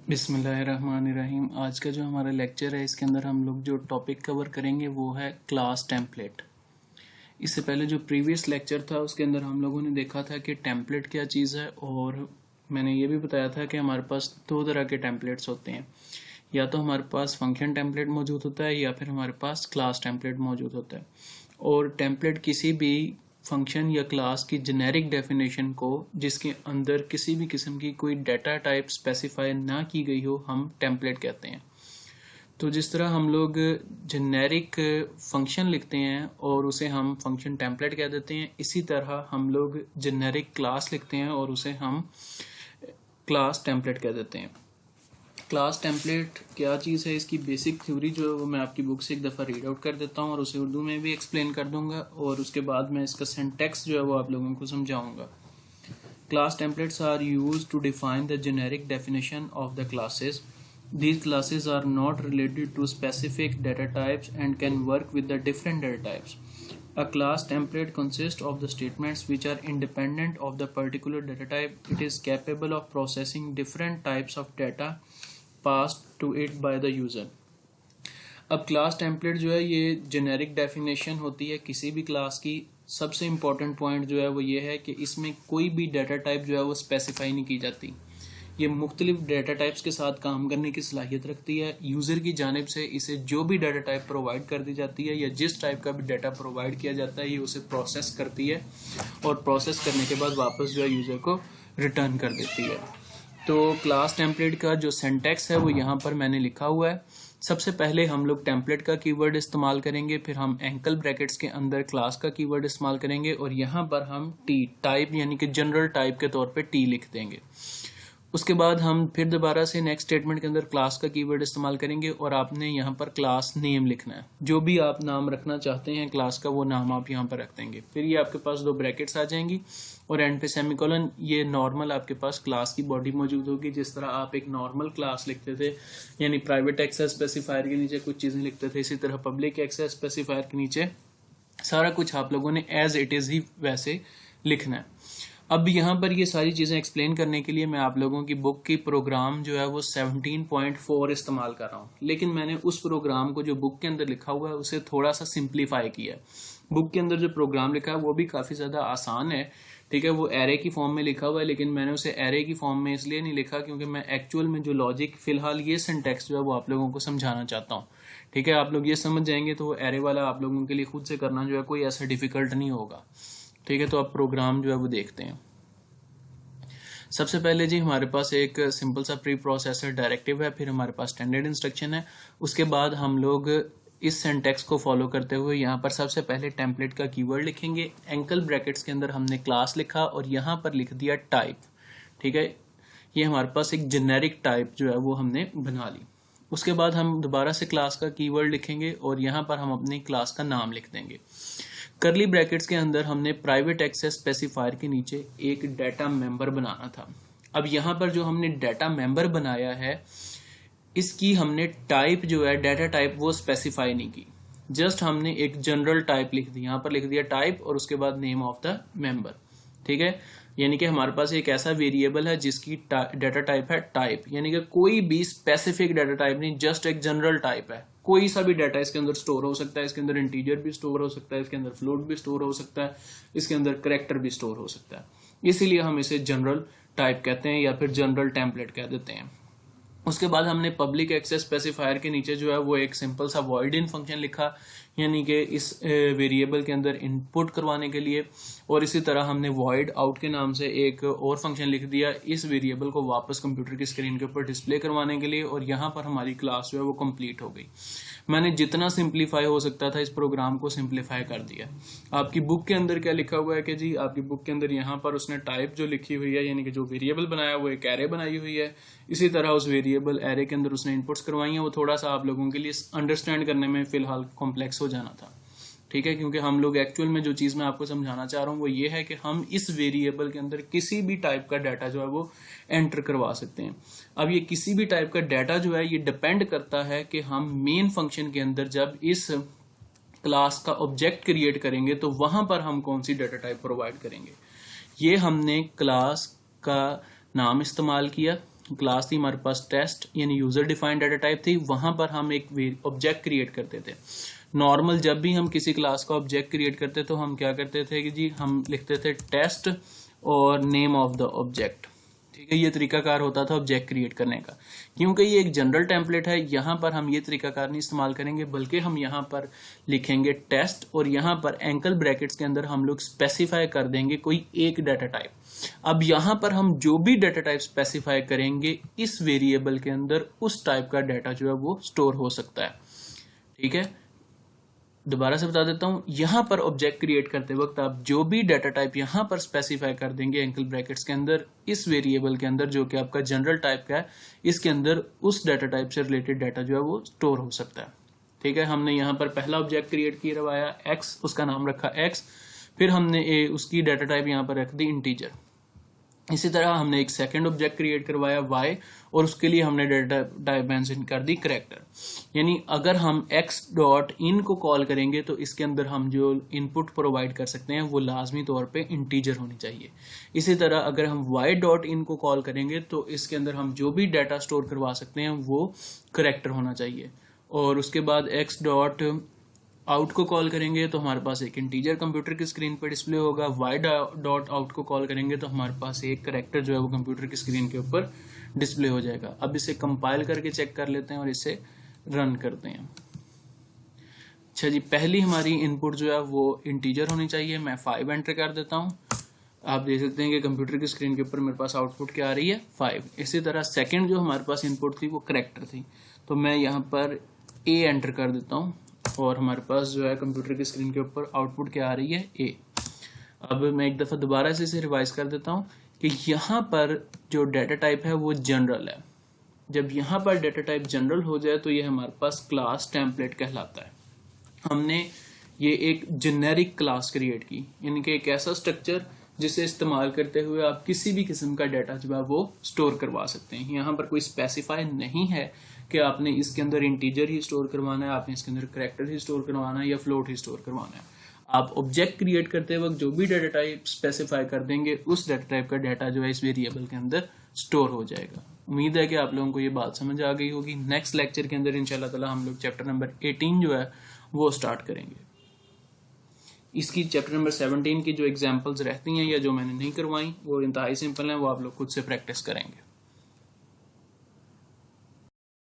बिस्मिल्लाहिर्रहमानिर्रहीम। आज का जो हमारा लेक्चर है इसके अंदर हम लोग जो टॉपिक कवर करेंगे वो है क्लास टेम्पलेट। इससे पहले जो प्रीवियस लेक्चर था उसके अंदर हम लोगों ने देखा था कि टेम्पलेट क्या चीज़ है, और मैंने ये भी बताया था कि हमारे पास दो तरह के टेम्पलेट्स होते हैं। या तो हमारे पास फंक्शन टेम्पलेट मौजूद होता है या फिर हमारे पास क्लास टेम्पलेट मौजूद होता है। और टेम्पलेट किसी भी फंक्शन या क्लास की जेनेरिक डेफिनेशन को जिसके अंदर किसी भी किस्म की कोई डाटा टाइप स्पेसिफाई ना की गई हो हम टेम्पलेट कहते हैं। तो जिस तरह हम लोग जेनेरिक फंक्शन लिखते हैं और उसे हम फंक्शन टेम्पलेट कह देते हैं, इसी तरह हम लोग जेनेरिक क्लास लिखते हैं और उसे हम क्लास टेम्पलेट कह देते हैं। क्लास टेम्पलेट क्या चीज़ है, इसकी बेसिक थ्योरी जो है वो मैं आपकी बुक से एक दफ़ा रीड आउट कर देता हूँ और उसे उर्दू में भी एक्सप्लेन कर दूंगा, और उसके बाद मैं इसका सिंटैक्स जो है वो आप लोगों को समझाऊंगा। Class templates are used to define the generic definition of the classes. These classes are not related to specific data types and can work with the different data types. A class template consists of the statements which are independent of the particular data type. It is capable of processing different types of data passed to it by the user. अब class template जो है ये generic definition होती है किसी भी class की। सबसे इम्पोर्टेंट पॉइंट जो है वो ये है कि इसमें कोई भी डाटा टाइप जो है वो स्पेसिफाई नहीं की जाती। ये मुख्तलिफ डाटा टाइप्स के साथ काम करने की सलाहियत रखती है। यूज़र की जानिब से इसे जो भी डाटा टाइप प्रोवाइड कर दी जाती है या जिस टाइप का भी डाटा प्रोवाइड किया जाता है ये उसे प्रोसेस करती है, और प्रोसेस करने के बाद वापस जो है यूज़र को रिटर्न कर देती है। तो क्लास टेम्पलेट का जो सिंटैक्स है वो यहाँ पर मैंने लिखा हुआ है। सबसे पहले हम लोग टेम्पलेट का कीवर्ड इस्तेमाल करेंगे, फिर हम एंकल ब्रैकेट्स के अंदर क्लास का कीवर्ड इस्तेमाल करेंगे, और यहाँ पर हम टी टाइप यानी कि जनरल टाइप के तौर पे टी लिख देंगे। उसके बाद हम फिर दोबारा से नेक्स्ट स्टेटमेंट के अंदर क्लास का कीवर्ड इस्तेमाल करेंगे, और आपने यहाँ पर क्लास नेम लिखना है। जो भी आप नाम रखना चाहते हैं क्लास का वो नाम आप यहाँ पर रख देंगे। फिर ये आपके पास दो ब्रैकेट्स आ जाएंगी और एंड पे सेमीकोलन। ये नॉर्मल आपके पास क्लास की बॉडी मौजूद होगी। जिस तरह आप एक नॉर्मल क्लास लिखते थे यानी प्राइवेट एक्सेस स्पेसिफायर के नीचे कुछ चीज़ें लिखते थे, इसी तरह पब्लिक एक्सेस स्पेसिफायर के नीचे सारा कुछ आप लोगों ने एज इट इज़ ही वैसे लिखना है। अब यहाँ पर ये सारी चीज़ें एक्सप्लेन करने के लिए मैं आप लोगों की बुक की प्रोग्राम जो है वो 17.4 इस्तेमाल कर रहा हूँ, लेकिन मैंने उस प्रोग्राम को जो बुक के अंदर लिखा हुआ है उसे थोड़ा सा सिंप्लीफाई किया है। बुक के अंदर जो प्रोग्राम लिखा है वो भी काफ़ी ज़्यादा आसान है, ठीक है। वो एरे की फॉर्म में लिखा हुआ है, लेकिन मैंने उसे एरे की फॉर्म में इसलिए नहीं लिखा क्योंकि मैं एक्चुअल में जो लॉजिक फ़िलहाल ये सिंटैक्स जो है वो आप लोगों को समझाना चाहता हूँ, ठीक है। आप लोग ये समझ जाएंगे तो वो एरे वाला आप लोगों के लिए खुद से करना जो है कोई ऐसा डिफ़िकल्ट नहीं होगा, ठीक है। तो अब प्रोग्राम जो है वो देखते हैं। सबसे पहले जी हमारे पास एक सिंपल सा प्री प्रोसेसर डायरेक्टिव है, फिर हमारे पास स्टैंडर्ड इंस्ट्रक्शन है। उसके बाद हम लोग इस सिंटैक्स को फॉलो करते हुए यहाँ पर सबसे पहले टेम्पलेट का कीवर्ड लिखेंगे। एंकल ब्रैकेट्स के अंदर हमने क्लास लिखा और यहाँ पर लिख दिया टाइप, ठीक है। ये हमारे पास एक जेनेरिक टाइप जो है वो हमने बना ली। उसके बाद हम दोबारा से क्लास का कीवर्ड लिखेंगे और यहाँ पर हम अपनी क्लास का नाम लिख देंगे। करली ब्रैकेट्स के अंदर हमने प्राइवेट एक्सेस स्पेसिफायर के नीचे एक डाटा मेंबर बनाना था। अब यहाँ पर जो हमने डाटा मेंबर बनाया है इसकी हमने टाइप जो है डाटा टाइप वो स्पेसिफाई नहीं की, जस्ट हमने एक जनरल टाइप लिख दी। यहाँ पर लिख दिया टाइप और उसके बाद नेम ऑफ द मेंबर, ठीक है। यानी कि हमारे पास एक ऐसा वेरिएबल है जिसकी डाटा टाइप है टाइप, यानी कि कोई भी स्पेसिफिक डाटा टाइप नहीं, जस्ट एक जनरल टाइप है। कोई सा भी डाटा इसके अंदर स्टोर हो सकता है, इसके अंदर इंटीजर भी स्टोर हो सकता है, इसके अंदर फ्लोट भी स्टोर हो सकता है, इसके अंदर कैरेक्टर भी स्टोर हो सकता है। इसीलिए हम इसे जनरल टाइप कहते हैं या फिर जनरल टेम्पलेट कह देते हैं। उसके बाद हमने पब्लिक एक्सेस स्पेसिफायर के नीचे जो है वो एक सिंपल सा वॉइड इन फंक्शन लिखा, यानी कि इस वेरिएबल के अंदर इनपुट करवाने के लिए, और इसी तरह हमने वॉइड आउट के नाम से एक और फंक्शन लिख दिया इस वेरिएबल को वापस कंप्यूटर की स्क्रीन के ऊपर डिस्प्ले करवाने के लिए, और यहाँ पर हमारी क्लास जो है वो कंप्लीट हो गई। मैंने जितना सिंप्लीफाई हो सकता था इस प्रोग्राम को सिंप्लीफाई कर दिया। आपकी बुक के अंदर क्या लिखा हुआ है कि जी आपकी बुक के अंदर यहाँ पर उसने टाइप जो लिखी हुई है यानी कि जो वेरिएबल बनाया वो एक एरे बनाई हुई है। इसी तरह उस वेरिएबल एरे के अंदर उसने इनपुट्स करवाई हैं। वो थोड़ा सा आप लोगों के लिए अंडरस्टैंड करने में फिलहाल कॉम्प्लेक्स हो जाना था, ठीक है, क्योंकि हम लोग एक्चुअल में जो चीज़ मैं आपको समझाना चाह रहा हूँ वो ये है कि हम इस वेरिएबल के अंदर किसी भी टाइप का डाटा जो है वो एंटर करवा सकते हैं। अब ये किसी भी टाइप का डाटा जो है ये डिपेंड करता है कि हम मेन फंक्शन के अंदर जब इस क्लास का ऑब्जेक्ट क्रिएट करेंगे तो वहां पर हम कौन सी डाटा टाइप प्रोवाइड करेंगे। ये हमने क्लास का नाम इस्तेमाल किया, क्लास थी हमारे पास टेस्ट यानी यूजर डिफाइंड डाटा टाइप थी, वहां पर हम एक ऑब्जेक्ट क्रिएट करते थे। नॉर्मल जब भी हम किसी क्लास का ऑब्जेक्ट क्रिएट करते तो हम क्या करते थे कि जी हम लिखते थे टेस्ट और नेम ऑफ द ऑब्जेक्ट। ठीक है, ये तरीकाकार होता था ऑब्जेक्ट क्रिएट करने का। क्योंकि ये एक जनरल टेम्पलेट है, यहाँ पर हम ये तरीकाकार नहीं इस्तेमाल करेंगे, बल्कि हम यहाँ पर लिखेंगे टेस्ट और यहाँ पर एंकल ब्रैकेट्स के अंदर हम लोग स्पेसिफाई कर देंगे कोई एक डाटा टाइप। अब यहाँ पर हम जो भी डाटा टाइप स्पेसिफाई करेंगे इस वेरिएबल के अंदर उस टाइप का डाटा जो है वो स्टोर हो सकता है। ठीक है, दोबारा से बता देता हूं, यहां पर ऑब्जेक्ट क्रिएट करते वक्त आप जो भी डाटा टाइप यहां पर स्पेसिफाई कर देंगे एंकल ब्रैकेट्स के अंदर, इस वेरिएबल के अंदर जो कि आपका जनरल टाइप का है, इसके अंदर उस डाटा टाइप से रिलेटेड डाटा जो है वो स्टोर हो सकता है। ठीक है, हमने यहाँ पर पहला ऑब्जेक्ट क्रिएट करवाया एक्स, उसका नाम रखा एक्स, फिर हमने उसकी डाटा टाइप यहाँ पर रख दी इंटीजर। इसी तरह हमने एक सेकंड ऑब्जेक्ट क्रिएट करवाया y और उसके लिए हमने डाटा टाइप मेंशन कर दी करेक्टर। यानी अगर हम x.in को कॉल करेंगे तो इसके अंदर हम जो इनपुट प्रोवाइड कर सकते हैं वो लाजमी तौर पे इंटीजर होनी चाहिए। इसी तरह अगर हम y.in को कॉल करेंगे तो इसके अंदर हम जो भी डाटा स्टोर करवा सकते हैं वो करेक्टर होना चाहिए। और उसके बाद x.out को कॉल करेंगे तो हमारे पास एक इंटीजर कंप्यूटर की स्क्रीन पर डिस्प्ले होगा। y.out को कॉल करेंगे तो हमारे पास एक करेक्टर जो है वो कंप्यूटर की स्क्रीन के ऊपर डिस्प्ले हो जाएगा। अब इसे कंपाइल करके चेक कर लेते हैं और इसे रन करते हैं। अच्छा जी, पहली हमारी इनपुट जो है वो इंटीजर होनी चाहिए। मैं 5 एंटर कर देता हूँ। आप देख सकते हैं कि कंप्यूटर की स्क्रीन के ऊपर मेरे पास आउटपुट क्या आ रही है, 5। इसी तरह सेकंड जो हमारे पास इनपुट थी वो करेक्टर थी, तो मैं यहाँ पर a एंटर कर देता हूँ और हमारे पास जो है कंप्यूटर की स्क्रीन के ऊपर आउटपुट क्या आ रही है, a। अब मैं एक दफ़ा दोबारा से इसे रिवाइज कर देता हूँ कि यहाँ पर जो डाटा टाइप है वो जनरल है। जब यहाँ पर डाटा टाइप जनरल हो जाए तो ये हमारे पास क्लास टेम्पलेट कहलाता है। हमने ये एक जेनेरिक क्लास क्रिएट की, यानी कि एक ऐसा स्ट्रक्चर जिसे इस्तेमाल करते हुए आप किसी भी किस्म का डाटा जो है वो स्टोर करवा सकते हैं। यहाँ पर कोई स्पेसिफाई नहीं है कि आपने इसके अंदर इंटीजर ही स्टोर करवाना है, आपने इसके अंदर करेक्टर ही स्टोर करवाना है या फ्लोट ही स्टोर करवाना है। आप ऑब्जेक्ट क्रिएट करते वक्त जो भी डाटा टाइप स्पेसिफाई कर देंगे उस डाटा टाइप का डाटा जो है इस वेरिएबल के अंदर स्टोर हो जाएगा। उम्मीद है कि आप लोगों को ये बात समझ आ गई होगी। नेक्स्ट लेक्चर के अंदर इंशाल्लाह ताला हम लोग चैप्टर नंबर 18 जो है वो स्टार्ट करेंगे। इसकी चैप्टर नंबर 17 की जो एग्जांपल्स रहती हैं या जो मैंने नहीं करवाई वो इंतहाई सिंपल हैं, वो आप लोग खुद से प्रैक्टिस करेंगे।